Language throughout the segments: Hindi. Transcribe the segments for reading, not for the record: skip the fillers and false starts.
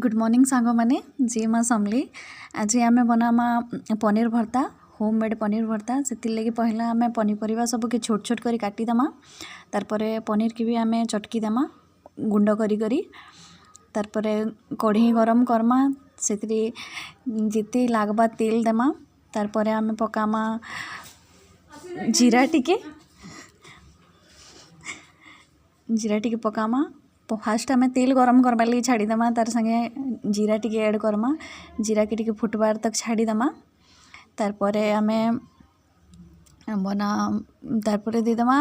गुड मॉर्निंग सांग मैंने जी माँ समली आज आम बनामा पनीर भर्ता होम मेड पनीर भर्ता से लगे पहला आम पनीपरिया सबके छोट छोट कर काटिदेमा तारपरे पनीर की भी आम चटकीदेमा गुंड करी तारपरे कढ़ी गरम करमा से जिते लागबा तेल देमा तारपरे आम पकामा जीरा टिके पकामा फास्ट आम तेल गरम करवार लगी छाड़ीदेमा तार संगे जीरा टिके ऐड करमा जीरा के टिके फुटबार तक छाड़ीदेमा तारपरे आम बना तारपरे देदेमा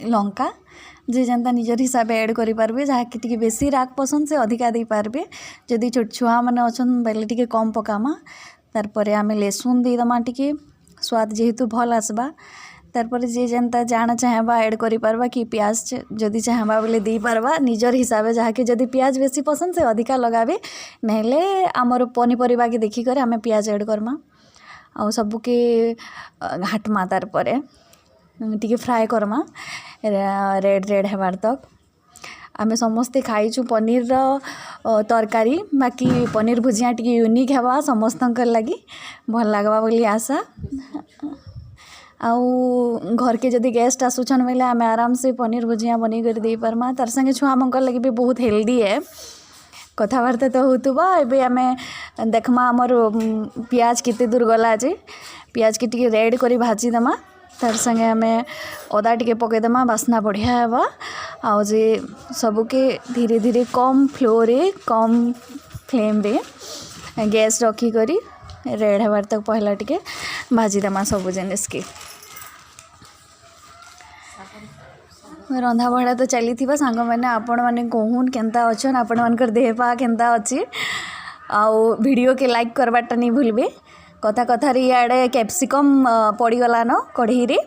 लंका जे जनता निजर हिसाब ऐड करि पारबे जहाँ कि टिके बेसी राग पसंद से अधिका दे पारबे जदि छोट छुआ माने अछन बेले टिके कम पकामा तारपरे आम लहसुन देदेमा टिके स्वाद जेहेतु भल आसबा तारपर जे जनता जाना चाहबा ऐड करि पारबा कि प्याज जदि चाहबा बोले दे पारबा निजर हिसाब जहाँ कि जदि प्याज बेसी पसंद से अधिका लगाबे नहेले आमर पनीपरिया के देखी कर आम प्याज ऐड करमा आ सबके घाटमा तारपर टिके फ्राए करमा रेड हेबार तक आमे समस्ते खाइचु पनीर तरकारी बाकी पनीर भुजिया टिके यूनिक हेबा समस्तंकर लगी भल लागबा बोली आशा आउ घर के जदि गेस्ट आसुछन बेले आम आराम से पनीर भुजिया बनी कर दे पारमा तार संगे छुआ मंकर लगी भी बहुत हेल्दी है कथबार्ता तो होतुबा एबे आम देखमा आमर प्याज केते दूर गला जे प्याज के टिके रेड करी भाजी देमा तार संगे आम अदा टिके पकेदेमा बास्ना बढ़िया हेबा आउ जे सबके धीरे धीरे कम फ्लो रे कम फ्लेम रे गैस रखी करी रेड हेबार तक पहला टिके भाजी देमा सब जिनिस के रंधा बढ़ा तो चली थी सांग मैंने आपण मैंने कहून केन्ता अच्छन आपण मानकर देह पा केन्ता अच्छी आउ वीडियो के लाइक करवाटा नहीं भूलबे कथा कथार इे कैप्सिकम पड़गला न कढ़ी रे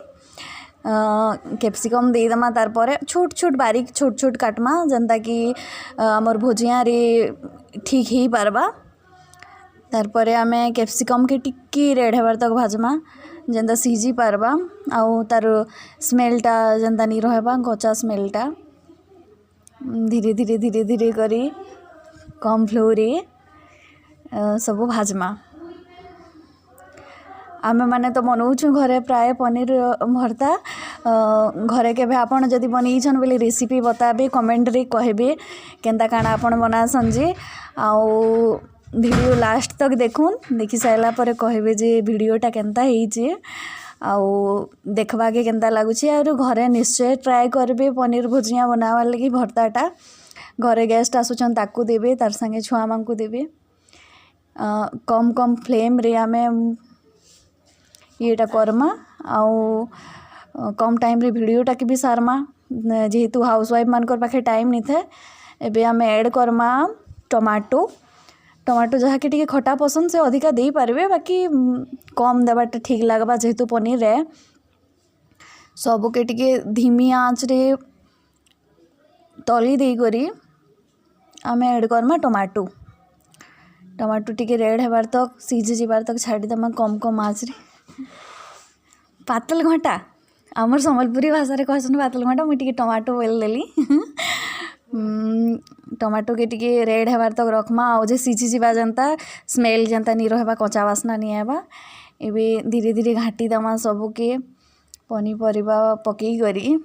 कैप्सिकम देदेमा तारपर छोट छोट बारीक छोट छोट काटमा जनता कि आमर भुजिया रे ठीक ही पारबा तारपर आम कैप्सिकम के टिक्की रेड हेबार तक भाजमा जेनता सीझी पारबा आउ तार स्मेलटा जेनता नहीं रहबा गचा स्मेलटा धीरे धीरे धीरे धीरे करी कम फ्लो रे सब भाजमा आम मैंने तो बनाऊँ घरे प्राय पनीर भर्ता घरे के आपन जदि बनईछन बोले रेसिपी बताबे कमेंट रे कहबे केनता काना आपन बनासन जे आउ वीडियो लास्ट तक देखुन देखि सारा पर कहबे जे वीडियोटा केनता हेइछे आउ देखबा के केनता लागुछि और घरे निश्चय ट्राए करबे पनीर भुजिया बनावार लगी भर्ताटा घरे गेस्ट आसुछन ताकू देबे तार संगे छुआ मानकू देबे कम कम फ्लेम रे आमे येटा करमा आउ कम टाइम रे वीडियोटा के भी सारमा जेहेतु हाउसवाइफ मानकर पाखे टाइम नहीं था एबे आमे ऐड करमा टमाटो जहाँ कि टिके खटा पसंद से अधिका दे पारबे बाकी कम देवाटा ठीक लगबा जेहेतु पनीर रे सबके टिके धीमी आँच रे तली दे करी आमे ऐड करमा टमाटो टिके रेड हेबार तक सीझी जीवार तक छाड़ी देमा कम कम आँच रे पातल घंटा आमर संबलपुरी भाषा रे कहसन पातल घंटा मुझे टमाटो बोल देली टमाटो के टिके रेड हेबार तक रखमा आउ जे सीझी जीवा जनता स्मेल जनता नहीं रहबा कच्चा बास्ना नहीं आबा एबे धीरे धीरे घाटी दमा सबके पनीपरिया पकई करी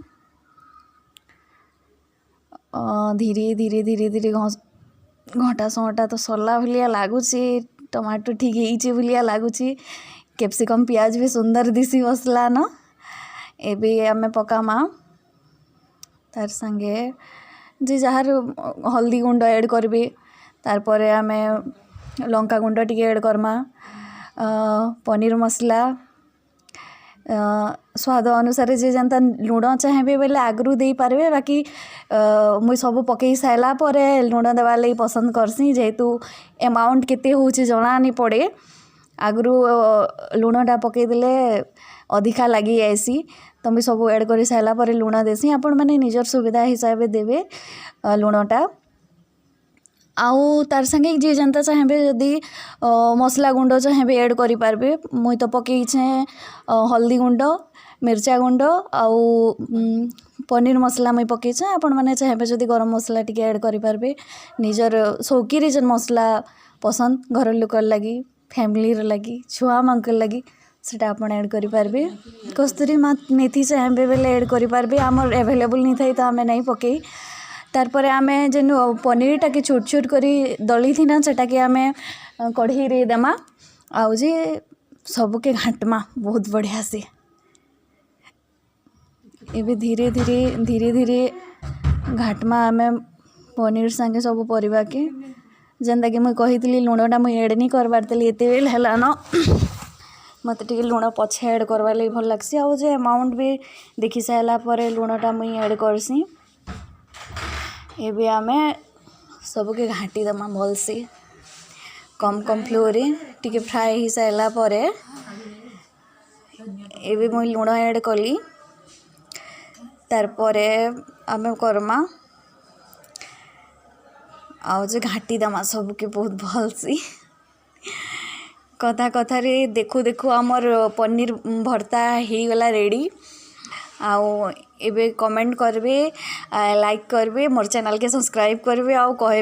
धीरे धीरे धीरे धीरे घंटा सटा तो सरला भलिया लागुची टमाटो ठीक है भलिया लागुची कैप्सिकम प्याज भी सुंदर दिसी बसला न एबे आमे पकामा तार संगे जे जार हल्दी गुंड ऐड करबे तारपर आमे लंका गुंड टिके ऐड करमा पनीर मसला स्वाद अनुसार जे जनता लुण चाहेबे बोले आगरू दे पारबे बाकी मुई सब पकई साइला पर लुण देवार लगी पसंद करसी जेहेतु अमाउंट केते होचे जना नहीं पड़े आगरू लुणटा पकई देले अधिका लगी आसी तो मुझे सब ऐड कर सारा पर लुण देसी आपण मैंने निजर सुविधा हिसाब से देवे लुणटा आउ तार संगे जी जनता चाहेबे जदि मसला गुंड चाहेबे ऐड करि पारबे मुई तो पकईछे हल्दी गुंड मिर्चा गुंड आउ पनीर मसला मुई पकईचे आपण मैंने चाहे जदि गरम मसला टी ऐड करेंगे निजर शौकी जेन मसला पसंद घर लोकर लगी फैमिली लगी छुआ मानक लगी सेटा आपण ऐड करेंगे कस्तूरी मेथी चाहे बेले ऐड करेंगे आमर एवेलेबल नहीं थी तो आम नहीं पकई तार आम जेन पनीर टाके छोट छोट करी दली थी ना सेटा के आम कढ़ई रे देमा आउ जे सबके घाटमा बहुत बढ़िया से एबे धीरे धीरे घाटमा आम पनीर संगे सब परिवा के जेनता कि मुई कही लुणटा मुई ऐड नहीं करबार तली एते बेल हैला न मत टे लुण पछे ऐड करवार लगी भल लगसी आउ जे अमाउंट भी देखी सारा पर लुणटा मुई ऐड करसी एबे आमे सबके घाटी दमा भल से कम कम फ्लोर टिके फ्राए हो सारा पर एबे मुई लुण ऐड कली तार परे आमे करमा आउ जे घाटी दमा सबके बहुत भल सी कथा कथा रे देखु देखु आमर पनीर भर्ता हो गला रेडी आउ एबे कमेंट करबे लाइक करबे मोर चैनल के सब्सक्राइब करबे आउ कहबे